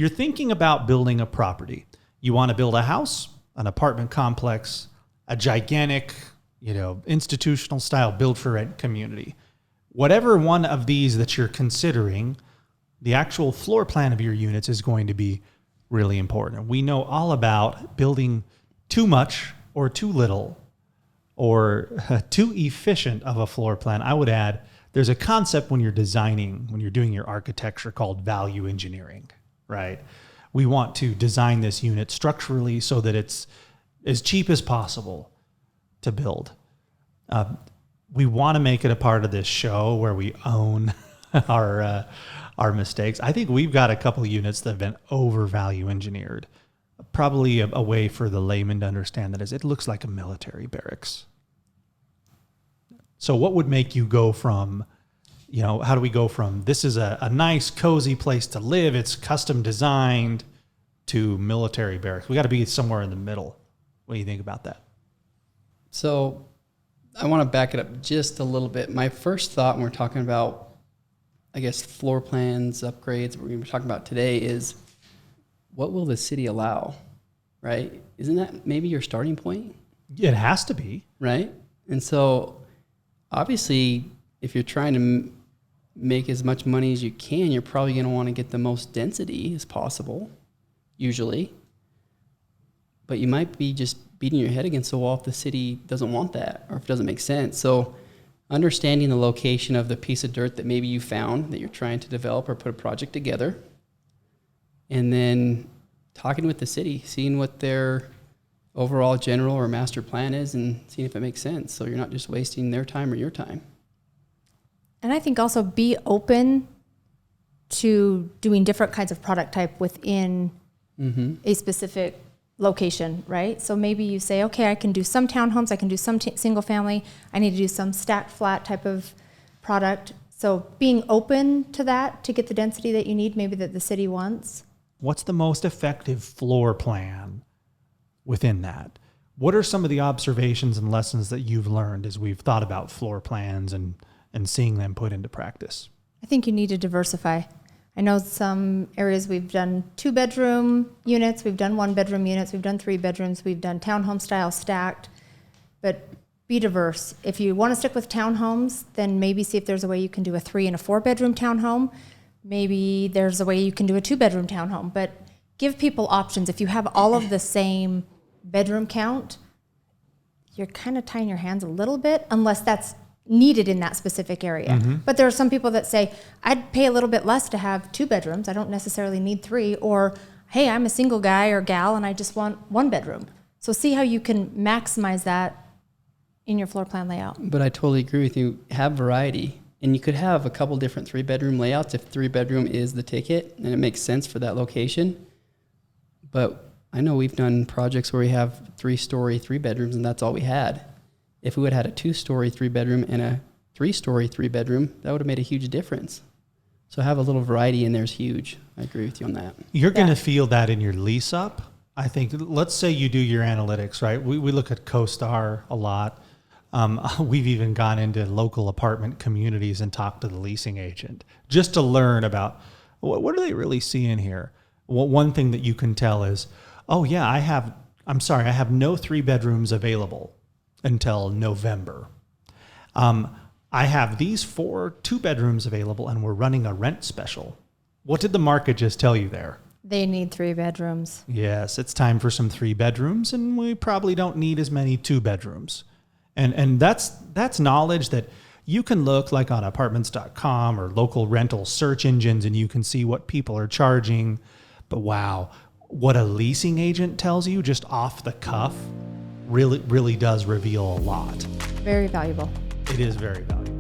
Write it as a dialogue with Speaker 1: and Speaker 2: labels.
Speaker 1: you're thinking about building a property. You want to build a house, an apartment complex, a gigantic, institutional style build for rent community. Whatever one of these that you're considering, the actual floor plan of your units is going to be really important. We know all about building too much or too little or too efficient of a floor plan. I would add, there's a concept when you're designing, when you're doing your architecture called value engineering, right? We want to design this unit structurally so that it's as cheap as possible to build. We want to make it a part of this show where we own our mistakes. I think we've got a couple of units that have been over value engineered. Probably a way for the layman to understand that is it looks like a military barracks. So what would make you go from, how do we go from this is a nice, cozy place to live, it's custom designed, to military barracks? We got to be somewhere in the middle. What do you think about that?
Speaker 2: So I want to back it up just a little bit. My first thought when we're talking about, I guess, floor plans, upgrades, what we're going to be talking about today is, what will the city allow, right? Isn't that maybe your starting point?
Speaker 1: It has to be.
Speaker 2: Right? And so obviously, if you're trying to make as much money as you can, you're probably going to want to get the most density as possible, usually. But you might be just beating your head against the wall if the city doesn't want that or if it doesn't make sense. So understanding the location of the piece of dirt that maybe you found that you're trying to develop or put a project together, and then talking with the city, seeing what their overall general or master plan is and seeing if it makes sense. So you're not just wasting their time or your time.
Speaker 3: And I think also be open to doing different kinds of product type within a specific location, right? So maybe you say, okay, I can do some townhomes, I can do some single family, I need to do some stacked flat type of product. So being open to that to get the density that you need, maybe that the city wants.
Speaker 1: What's the most effective floor plan within that? What are some of the observations and lessons that you've learned as we've thought about floor plans and seeing them put into practice?
Speaker 3: I think you need to diversify. I know some areas we've done 2-bedroom units, we've done 1-bedroom units, we've done 3 bedrooms, we've done townhome style stacked, but be diverse. If you want to stick with townhomes, then maybe see if there's a way you can do a 3 and a 4-bedroom townhome. Maybe there's a way you can do a 2-bedroom townhome, but give people options. If you have all of the same bedroom count, you're kind of tying your hands a little bit unless that's needed in that specific area. But there are some people that say, I'd pay a little bit less to have 2 bedrooms. I don't necessarily need 3. Or, hey, I'm a single guy or gal and I just want 1 bedroom. So see how you can maximize that in your floor plan layout.
Speaker 2: But I totally agree with you. Have variety. And you could have a couple different 3-bedroom layouts if 3-bedroom is the ticket and it makes sense for that location. But I know we've done projects where we have 3-story 3 bedrooms and that's all we had. If we would have had a 2-story 3-bedroom and a 3-story 3-bedroom, that would have made a huge difference. So have a little variety in there is huge. I agree with you on that.
Speaker 1: You're going to feel that in your lease up. I think, let's say you do your analytics, right? We look at CoStar a lot. We've even gone into local apartment communities and talked to the leasing agent just to learn about what do they really see in here. Well, one thing that you can tell is, oh yeah, I have no 3 bedrooms available until November. I have these 4 2-bedrooms available and we're running a rent special. What did the market just tell you there?
Speaker 3: They need 3 bedrooms.
Speaker 1: Yes, it's time for some 3 bedrooms and we probably don't need as many 2 bedrooms. And that's knowledge that you can look like on apartments.com or local rental search engines and you can see what people are charging. But wow, what a leasing agent tells you just off the cuff really does reveal a lot.
Speaker 3: Very valuable.
Speaker 1: It is very valuable.